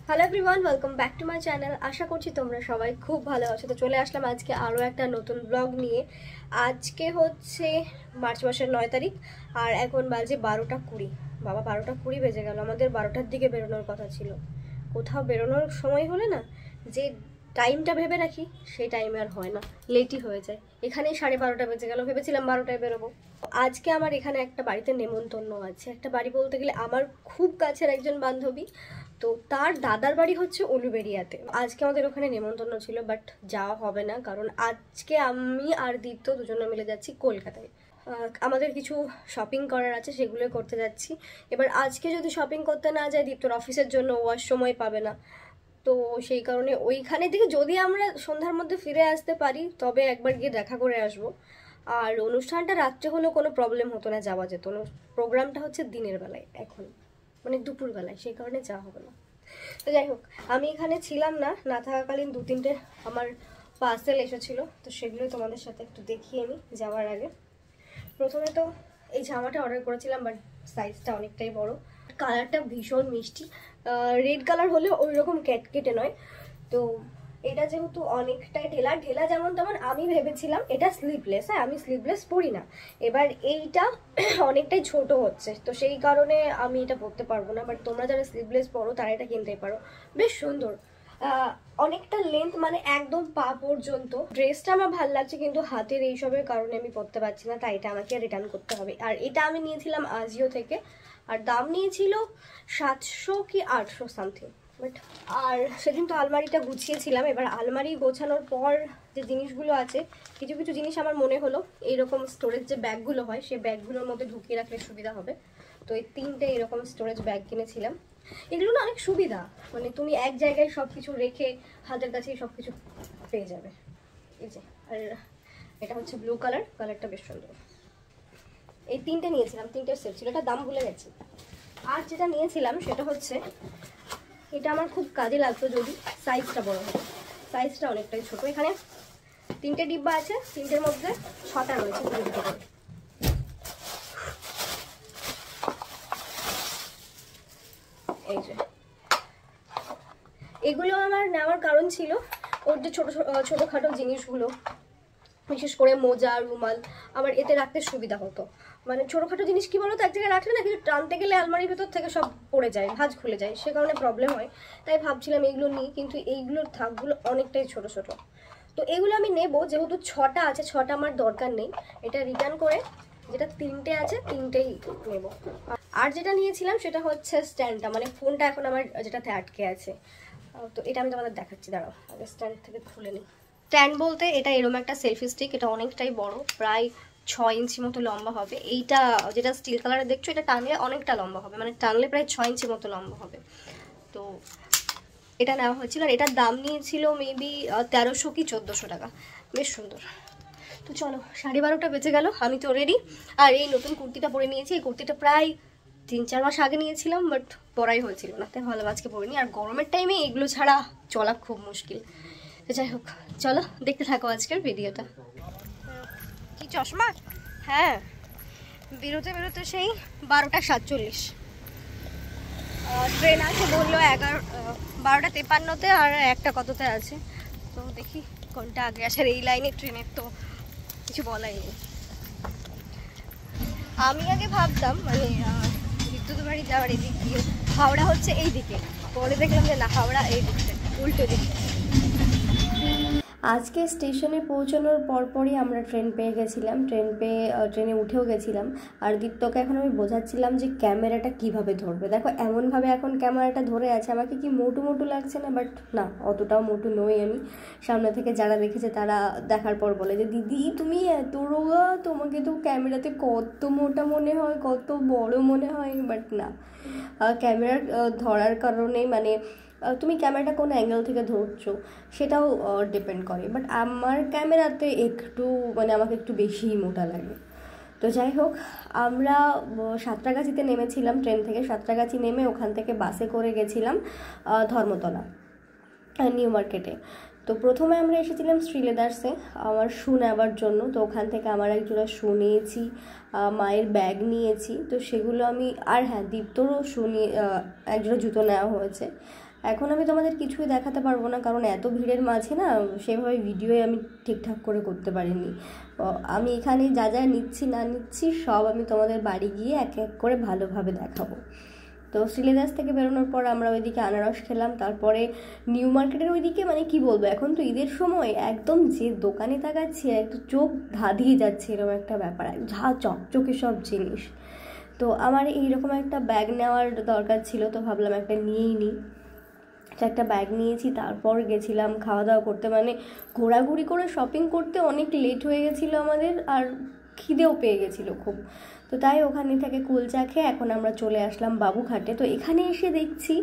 Hello everyone, welcome back to my channel. আশা করছি তোমরা সবাই খুব ভালো আছো। তো চলে আসলাম আজকে আরও একটা নতুন ব্লগ নিয়ে। আজকে হচ্ছে মার্চ মাসের 9 তারিখ আর এখন বাজে 12টা 20। বাবা, 12টা 20 বেজে গেল। আমাদের 12টার দিকে বেরোনোর কথা ছিল। কোথাও বেরোনোর সময় হলে না, যে টাইমটা ভেবে রাখি সেই টাইমে আর হয় না, লেটই হয়ে যায়। এখানেই 12:30 বেজে গেল, ভেবেছিলাম 12টায় বেরোবো। আজকে আমার এখানে একটা বাড়িতে নেমন্তন্ন আছে। একটা বাড়ি বলতে গেলে আমার খুব কাছের একজন বান্ধবী, তো তার দাদার বাড়ি হচ্ছে উলুবেড়িয়াতে। আজকে আমাদের ওখানে নেমন্তন্ন ছিল, বাট যাওয়া হবে না, কারণ আজকে আমি আর দীপ্ত দুজনে মিলে যাচ্ছি কলকাতায়। আমাদের কিছু শপিং করার আছে, সেগুলো করতে যাচ্ছি। এবার আজকে যদি শপিং করতে না যাই, দীপ্তর অফিসের জন্য ও আর সময় পাবে না। তো সেই কারণে ওইখানে থেকে যদি আমরা সন্ধ্যার মধ্যে ফিরে আসতে পারি তবে একবার গিয়ে দেখা করে আসবো। আর অনুষ্ঠানটা রাত্রে হলেও কোনো প্রবলেম হতো না, যাওয়া যেত। প্রোগ্রামটা হচ্ছে দিনের বেলায়, এখন মানে দুপুরবেলায়, সেই কারণে যাওয়া হবে না। তো যাই হোক, আমি এখানে ছিলাম না, না থাকাকালীন 2-3টে আমার পার্সেল এসেছিল, তো সেগুলোই তোমাদের সাথে একটু দেখিয়ে নিই যাওয়ার আগে। প্রথমে তো এই জামাটা অর্ডার করেছিলাম, বাট সাইজটা অনেকটাই বড়। কালারটা ভীষণ মিষ্টি, রেড কালার হলেও ওই রকম কেটকেটে নয়। তো এটা যেহেতু অনেকটাই ঢেলা ঢেলা, যেমন তেমন আমি ভেবেছিলাম এটা স্লিভলেস। হ্যাঁ, আমি স্লিভলেস পরি না। এবার এইটা অনেকটাই ছোট হচ্ছে, তো সেই কারণে আমি এটা পরতে পারবো না। বাট তোমরা যারা স্লিভলেস পরো তারা এটা কিনতেই পারো, বেশ সুন্দর। অনেকটা লেন্থ, মানে একদম পা পর্যন্ত। ড্রেসটা আমার ভালো লাগছে, কিন্তু হাতের এইসবের কারণে আমি পরতে পারছি না, তাই এটা আমাকে রিটার্ন করতে হবে। আর এটা আমি নিয়েছিলাম আজিও থেকে, আর দাম নিয়েছিল 700 কি 800 সামথিং। বাট আর সেদিন তো আলমারিটা গুছিয়েছিলাম। এবার আলমারি গোছানোর পর যে জিনিসগুলো আছে, কিছু কিছু জিনিস আমার মনে হলো এইরকম স্টোরেজ যে ব্যাগগুলো হয়, সেই ব্যাগগুলোর মধ্যে ঢুকিয়ে রাখলে সুবিধা হবে। তো এই 3টে এরকম স্টোরেজ ব্যাগ কিনেছিলাম। এগুলো না অনেক সুবিধা, মানে তুমি এক জায়গায় সব কিছু রেখে হাতের কাছেই সব কিছু পেয়ে যাবে। এই যে, আর এটা হচ্ছে ব্লু কালার, কালারটা বেশ সুন্দর। এই 3টে নিয়েছিলাম, 3টের সেট ছিল, এটা দাম ভুলে গেছি। আর যেটা নিয়েছিলাম সেটা হচ্ছে, এটা আমার খুব কাজে লাগতো যদি সাইজটা বড় হয়। সাইজটা অনেকটাই ছোট। এখানে 3টে ডিব্বা আছে, 3টের মধ্যে 6টা রয়েছে দুটো দুটো করে। এই যে, এগুলো আমার নেওয়ার কারণ ছিল ওর যে ছোটোখাটো জিনিসগুলো, বিশেষ করে মোজা, রুমাল, আমার এতে রাখতে সুবিধা হতো। মানে ছোটোখাটো জিনিস কি বলতো, এক জায়গায় রাখলে না কিছু টানতে গেলে আলমারির ভেতর থেকে সব পড়ে যায়, ভাঁজ খুলে যায়, সে কারণে প্রবলেম হয়। তাই ভাবছিলাম এইগুলো নিই, কিন্তু এইগুলোর থাকগুলো অনেকটাই ছোট ছোট। তো এগুলো আমি নেবো, যেহেতু 6টা আছে, 6টা আমার দরকার নেই। এটা রিটার্ন করে যেটা 3টে আছে 3টেই নেবো। আর যেটা নিয়েছিলাম সেটা হচ্ছে স্ট্যান্ডটা, মানে ফোনটা এখন আমার যেটাতে আটকে আছে। তো এটা আমি তোমাদের দেখাচ্ছি, দাঁড়াও আগে স্ট্যান্ড থেকে খুলে নিই। স্ট্যান্ড বলতে এটা এরকম একটা সেলফি স্টিক, এটা অনেকটাই বড়, প্রায় 6 ইঞ্চি মতো লম্বা হবে। এইটা যেটা স্টিল কালারে দেখছো, এটা টানলে অনেকটা লম্বা হবে, মানে টানলে প্রায় 6 ইঞ্চি মতো লম্বা হবে। তো এটা নেওয়া হয়েছিল, আর এটার দাম নিয়েছিল মেবি 1300 কি 1400 টাকা। বেশ সুন্দর। তো চলো, 12:30 বেজে গেল, আমি তো রেডি। আর এই নতুন কুর্তিটা পরে নিয়েছি। এই কুর্তিটা প্রায় 3-4 মাস আগে নিয়েছিলাম, বাট পরাই হয়েছিল না, তাই ভালো আজকে পরে নিই। আর গরমের টাইমে এগুলো ছাড়া চলা খুব মুশকিল। তো যাই হোক, চলো দেখতে থাকো আজকের ভিডিওটা। কি চশমা? হ্যাঁ, বেরোতে বেরোতে সেই 12:47। ট্রেন আছে বললো 12:53-তে, আর একটা কততে আছে। তো দেখি কোনটা আগে আসে। এই লাইনে ট্রেনের তো কিছু বলাই নেই। আমি আগে ভাবতাম মানে বিদ্যুৎ বাড়ি যাওয়ার এদিক দিয়ে, হাওড়া হচ্ছে এই দিকে, পরে দেখলাম যে না, হাওড়া এই দিকটা, উল্টো দিকে। আজকে স্টেশনে পৌঁছানোর পরপরই আমরা ট্রেন পেয়ে গেছিলাম। ট্রেনে উঠেও গেছিলাম। আর দীপ্তকে এখন আমি বোঝাচ্ছিলাম যে ক্যামেরাটা কিভাবে ধরবে। দেখো এমনভাবে এখন ক্যামেরাটা ধরে আছে, আমাকে কি মোটু মোটু লাগছে না, বাট না, অতটাও মোটু নই আমি। সামনে থেকে যারা দেখেছে তারা দেখার পর বলে যে দিদি তুমি এত রোগা, তোমাকে তো ক্যামেরাতে কত মোটা মনে হয়, কত বড় মনে হয়। বাট না, ক্যামেরার ধরার কারণে, মানে তুমি ক্যামেরাটা কোন অ্যাঙ্গেল থেকে ধরছো সেটাও ডিপেন্ড করে। বাট আমার ক্যামেরাতে একটু, মানে আমাকে একটু বেশিই মোটা লাগে। তো যাই হোক, আমরা সাঁতরাগাছিতে নেমেছিলাম ট্রেন থেকে। সাঁতরাগাছি নেমে ওখান থেকে বাসে করে গেছিলাম ধর্মতলা, নিউ মার্কেটে। তো প্রথমে আমরা এসেছিলাম শ্রীলেদার্সে আমার শু নেওয়ার জন্য। তো ওখান থেকে আমার একজোড়া শু নিয়েছি, মায়ের ব্যাগ নিয়েছি, তো সেগুলো আমি, আর হ্যাঁ, দীপ্তরও শু নিয়ে একজোড়া জুতো নেওয়া হয়েছে। এখন আমি তোমাদের কিছুই দেখাতে পারবো না, কারণ এত ভিড়ের মাঝে না সেভাবে ভিডিওই আমি ঠিকঠাক করে করতে পারিনি। আমি এখানে যা যা নিচ্ছি না নিচ্ছি সব আমি তোমাদের বাড়ি গিয়ে এক এক করে ভালোভাবে দেখাবো। তো শ্রীলেদার্স থেকে বেরোনোর পর আমরা ওইদিকে আনারস খেলাম, তারপরে নিউ মার্কেটের ওইদিকে মানে কি বলবো, এখন তো ঈদের সময় একদম যে দোকানে তাকাচ্ছি একটু চোখ ধাঁধিয়ে যাচ্ছে, এরকম একটা ব্যাপার, ঝা চকচকে সব জিনিস। তো আমার এইরকম একটা ব্যাগ নেওয়ার দরকার ছিল, তো ভাবলাম একটা নিয়েই নিই। একটা ব্যাগ নিয়েছি, তারপর গেছিলাম খাওয়া দাওয়া করতে, মানে ঘোরাঘুরি করে শপিং করতে অনেক লেট হয়ে গেছিলো আমাদের, আর খিদেও পেয়ে গেছিলো খুব। তো তাই ওখানে থেকে কুলচা খেয়ে এখন আমরা চলে আসলাম বাবুঘাটে। তো এখানে এসে দেখছি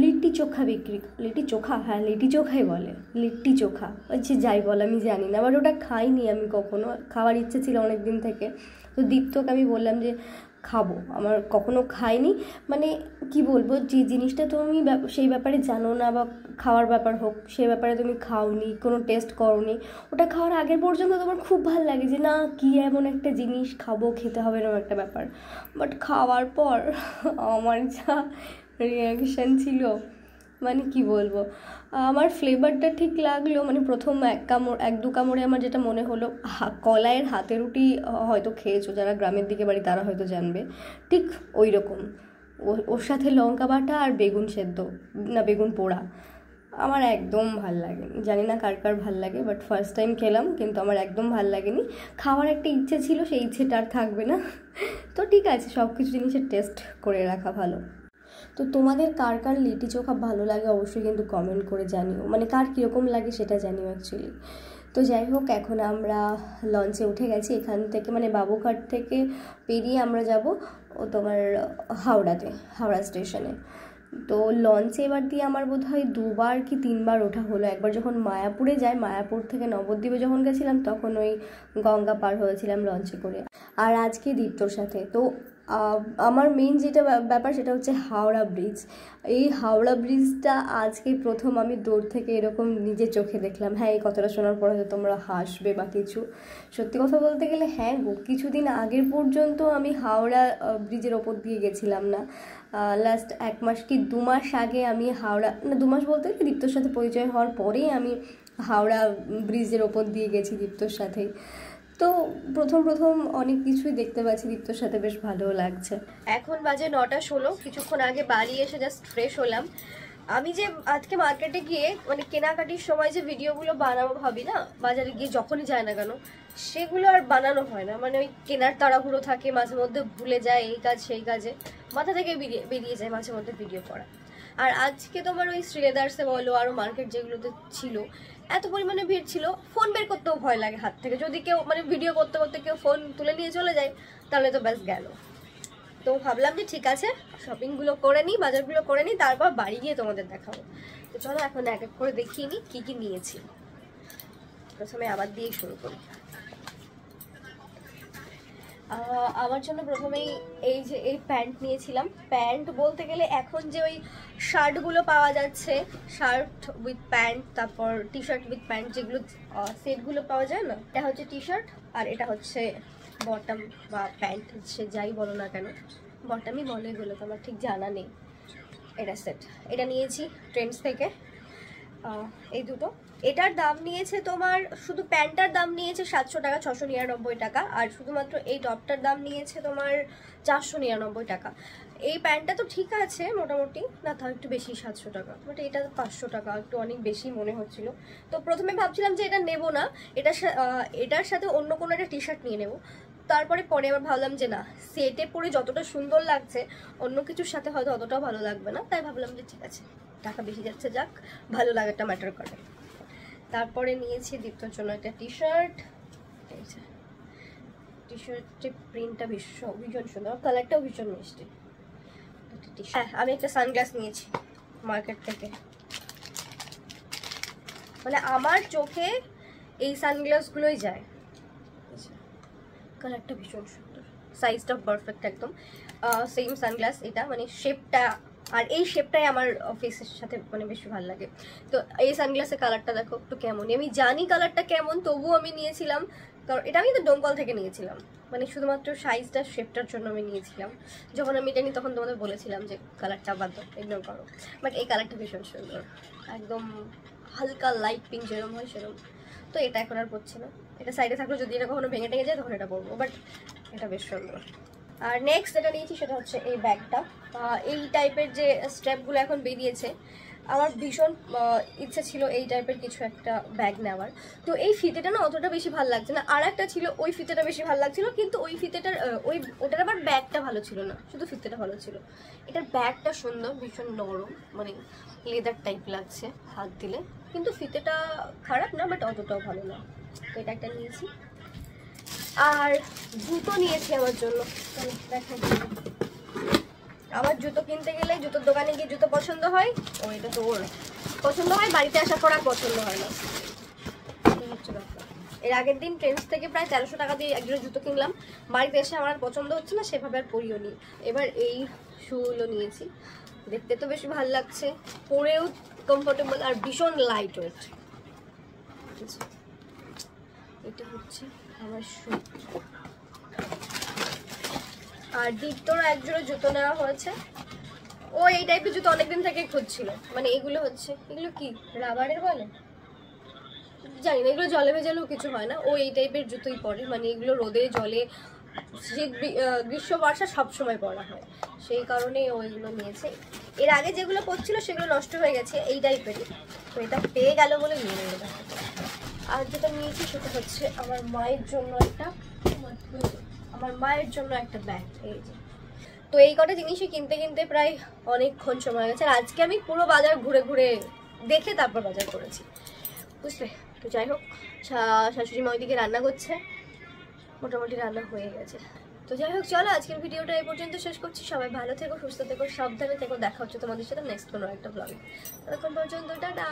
লিট্টি চোখা বিক্রি, লিট্টি চোখা, হ্যাঁ লিট্টি চোখাই বলে, লিট্টি চোখা হচ্ছে যাই বল আমি জানি না, বাট ওটা খাইনি আমি কখনো, খাওয়ার ইচ্ছে ছিল অনেক দিন থেকে। তো দীপ্তকে আমি বললাম যে খাবো, আমার কখনো খাইনি, মানে কি বলবো, যে জিনিসটা তুমি সেই ব্যাপারে জানো না বা খাওয়ার ব্যাপার হোক সেই ব্যাপারে তুমি খাওনি, কোনো টেস্ট করোনি, ওটা খাওয়ার আগের পর্যন্ত তোমার খুব ভালো লাগে যে না কি এমন একটা জিনিস খাবো, খেতে হবে এরকম একটা ব্যাপার। বাট খাওয়ার পর আমার যা রিয়াকশান ছিল, মানে কি বলবো, আমার ফ্লেভারটা ঠিক লাগলো, মানে প্রথম এক দু কামড়ে আমার যেটা মনে হলো, কলাইয়ের হাতে রুটি হয়তো খেয়েছো যারা গ্রামের দিকে বাড়ি তারা হয়তো জানবে, ঠিক ওই রকম, ওর সাথে লঙ্কা বাটা আর বেগুন সেদ্ধ না বেগুন পোড়া, আমার একদম ভাল লাগেনি, জানি না কার কার ভাল লাগে, বাট ফার্স্ট টাইম খেলাম কিন্তু আমার একদম ভাল লাগেনি। খাওয়ার একটা ইচ্ছে ছিল, সেই ইচ্ছেটা আর থাকবে না। তো ঠিক আছে, সব কিছু জিনিসের টেস্ট করে রাখা ভালো। তো তোমাদের কার কার লিট্টি চোখা ভালো লাগে অবশ্যই কিন্তু কমেন্ট করে জানিও, মানে কার কীরকম লাগে সেটা জানিও অ্যাকচুয়ালি। তো যাই হোক, এখন আমরা লঞ্চে উঠে গেছি, এখান থেকে মানে বাবুঘাট থেকে পেরিয়ে আমরা যাব ও তোমার হাওড়া স্টেশনে। তো লঞ্চে এবার দিয়ে আমার বোধহয় 2বার কি 3বার ওঠা হলো। একবার যখন মায়াপুরে যাই, মায়াপুর থেকে নবদ্বীপে যখন গেছিলাম তখন ওই গঙ্গা পার হয়েছিলাম লঞ্চে করে, আর আজকে দীপ্তর সাথে। তো আমার মেইন যেটা ব্যাপার সেটা হচ্ছে হাওড়া ব্রিজ। এই হাওড়া ব্রিজটা আজকে প্রথম আমি দূর থেকে এরকম নিজের চোখে দেখলাম। হ্যাঁ, এই কথাটা শোনার পর হয়তো তোমরা হাসবে বা কিছু, সত্যি কথা বলতে গেলে হ্যাঁ গো, কিছুদিন আগের পর্যন্ত আমি হাওড়া ব্রিজের ওপর দিয়ে গেছিলাম না। লাস্ট 1 মাস কি 2 মাস আগে আমি হাওড়া, না 2 মাস বলতে গেলে দীপ্তর সাথে পরিচয় হওয়ার পরেই আমি হাওড়া ব্রিজের ওপর দিয়ে গেছি দীপ্তর সাথেই। তো প্রথম অনেক কিছুই দেখতে পাচ্ছি দীপ্তর সাথে, বেশ ভালোও লাগছে। এখন বাজে 9:16, কিছুক্ষণ আগে বাড়ি এসে জাস্ট ফ্রেশ হলাম। আমি যে আজকে মার্কেটে গিয়ে মানে কেনাকাটির সময় যে ভিডিওগুলো বানাবো ভাবি না, বাজারে গিয়ে যখনই যায় না কেন, সেগুলো আর বানানো হয় না, মানে ওই কেনার তাড়াহুড়ো থাকে, মাঝে মধ্যে ভুলে যায় এই কাজ সেই কাজে, মাথা থেকে বেরিয়ে যায় মাঝে মধ্যে ভিডিও করা। আর আজকে তোমার ওই শ্রীলেদার্সে বলো আরও মার্কেট যেগুলোতে ছিল, এত পরিমাণে ভিড় ছিল, ফোন বের করতেও ভয় লাগে হাত থেকে, যদি কেউ মানে ভিডিও করতে করতে কেউ ফোন তুলে নিয়ে চলে যায় তাহলে তো ব্যাস গেল। তো ভাবলাম যে ঠিক আছে, শপিংগুলো করে নিই, বাজারগুলো করে নিই, তারপর বাড়ি গিয়ে তোমাদের দেখাবো। তো চলো এখন এক এক করে দেখিয়ে নিই কী কী নিয়েছি। প্রথমে আবার দিয়েই শুরু করি। আমার জন্য প্রথমেই এই যে এই প্যান্ট নিয়েছিলাম। প্যান্ট বলতে গেলে এখন যে ওই শার্টগুলো পাওয়া যাচ্ছে, শার্ট উইথ প্যান্ট, তারপর টি শার্ট উইথ প্যান্ট, যেগুলো সেটগুলো পাওয়া যায় না, এটা হচ্ছে টি শার্ট আর এটা হচ্ছে বটম বা প্যান্ট, সে যাই বলো না কেন, বটমই বলে, এগুলো তো আমার ঠিক জানা নেই। এটা সেট, এটা নিয়েছি ট্রেন্ডস থেকে, এই দুটো। এটার দাম নিয়েছে তোমার, শুধু প্যান্টটার দাম নিয়েছে 700 টাকা, 699 টাকা, আর শুধুমাত্র এই টপটার দাম নিয়েছে তোমার 499 টাকা। এই প্যান্টটা তো ঠিক আছে মোটামুটি, না তাও একটু বেশি 700 টাকা, বাট এটা 500 টাকা, একটু অনেক বেশি মনে হচ্ছিল। তো প্রথমে ভাবছিলাম যে এটা নেবো না, এটার সাথে অন্য কোনো একটা টি শার্ট নিয়ে নেবো। তারপরে আবার ভাবলাম যে না, সেটে পরে যতটা সুন্দর লাগছে অন্য কিছুর সাথে হয়তো অতটাও ভালো লাগবে না, তাই ভাবলাম যে ঠিক আছে, টাকা বেশি যাচ্ছে যাক, ভালো লাগাটা ম্যাটার করে। তারপরে নিয়েছি দীপ্তর জন্য একটা টি শার্ট। টি শার্টের প্রিন্টটা ভীষণ সুন্দর, কালারটাও ভীষণ মিষ্টি। আমি একটা সানগ্লাস নিয়েছি মার্কেট থেকে, মানে আমার চোখে এই সানগ্লাসগুলোই যায়। কালারটা ভীষণ সুন্দর, সাইজটা পারফেক্ট একদম, সেম সানগ্লাস এটা, মানে শেপটা আর এই শেপটাই আমার ফেসের সাথে মানে বেশি ভালো লাগে। তো এই সানগ্লাসের কালারটা দেখো একটু কেমনই, আমি জানি কালারটা কেমন, তবুও আমি নিয়েছিলাম, কারণ এটা আমি তো ডোমকল থেকে নিয়েছিলাম, মানে শুধুমাত্র সাইজটা শেপটার জন্য আমি নিয়েছিলাম। যখন আমি এটা নিই তখন তোমাদের বলেছিলাম যে কালারটা বাদ দাও, ইগনোর করো, বাট এই কালারটা ভীষণ সুন্দর, একদম হালকা লাইট পিঙ্ক যেরকম হয় সেরকম। তো এটা এখন আর পরছি না, এটা সাইডে থাকলো, যদি এটা কখনো ভেঙে টেঙে যায় তখন এটা পরবো, বাট এটা বেশ সুন্দর। আর নেক্সট যেটা নিয়েছি সেটা হচ্ছে এই ব্যাগটা। এই টাইপের যে স্ট্র্যাপগুলো এখন বেরিয়েছে, আমার ভীষণ ইচ্ছে ছিল এই টাইপের কিছু একটা ব্যাগ নেওয়ার। তো এই ফিতেটা না অতটা বেশি ভালো লাগছে না, আর একটা ছিল ওই ফিতেটা বেশি ভালো লাগছিল, কিন্তু ওই ফিতেটার ওটার আবার ব্যাগটা ভালো ছিল না, শুধু ফিতেটা ভালো ছিল। এটার ব্যাগটা সুন্দর, ভীষণ নরম, মানে লেদার টাইপ লাগছে হাত দিলে, কিন্তু ফিতেটা খারাপ না, বাট অতটাও ভালো না। তো এটা একটা নিয়েছি। আর জুতো নিয়েছি আমার জন্য, দেখেন আমার জুতো কিনতে গেলে জুতোর দোকানে গিয়ে জুতো পছন্দ হয়, ও এটা তো ওর পছন্দ হয়, বাড়িতে আসার পর আর পছন্দ হয় না, হচ্ছে ব্যাপার। এর আগের দিন ট্রেন্ডস থেকে প্রায় 1300 টাকা দিয়ে একজোড়া জুতো কিনলাম, বাড়িতে এসে আমার আর পছন্দ হচ্ছে না, সেভাবে আর পরিও নি। এবার এই শুগুলো নিয়েছি, দেখতে তো বেশি ভালো লাগছে, পরেও কমফোর্টেবল আর ভীষণ লাইট ওয়েট। এটা হচ্ছে আমার শু। আর দীপ্তর একজোড়া জুতো নেওয়া হয়েছে, ও এই টাইপের জুতো অনেকদিন থেকে খুঁজছিল, মানে এগুলো হচ্ছে, এগুলো কি রাবারের বলে জানি না, এগুলো জলে ভেজালেও কিছু হয় না, ও এই টাইপের জুতোই পরে, মানে এগুলো রোদে জলে শীত গ্রীষ্ম বর্ষা সবসময় পরা হয়, সেই কারণে ও এগুলো নিয়েছে। এর আগে যেগুলো পরছিল সেগুলো নষ্ট হয়ে গেছে এই টাইপেরই, তো এটা পেয়ে গেল বলে নিয়ে নেবে। আর যেটা নিয়েছি সেটা হচ্ছে আমার মায়ের জন্য একটা ব্যাগ, এই যে। তো এই কটা জিনিসই কিনতে কিনতে প্রায় অনেকক্ষণ সময় গেছে, আর আজকে আমি পুরো বাজার ঘুরে ঘুরে দেখে তারপর বাজার করেছি, বুঝলে। তো যাই হোক, শাশুড়ি মা ওইদিকে রান্না করছে, মোটামুটি রান্না হয়ে গেছে। তো যাই হোক, চলো আজকের ভিডিওটা এই পর্যন্ত শেষ করছি। সবাই ভালো থেকো, সুস্থ থেকো, সাবধানে থেকো, দেখা হচ্ছে তোমাদের সাথে নেক্সট কোনো একটা ব্লগে। ততক্ষণ পর্যন্ত টাটা।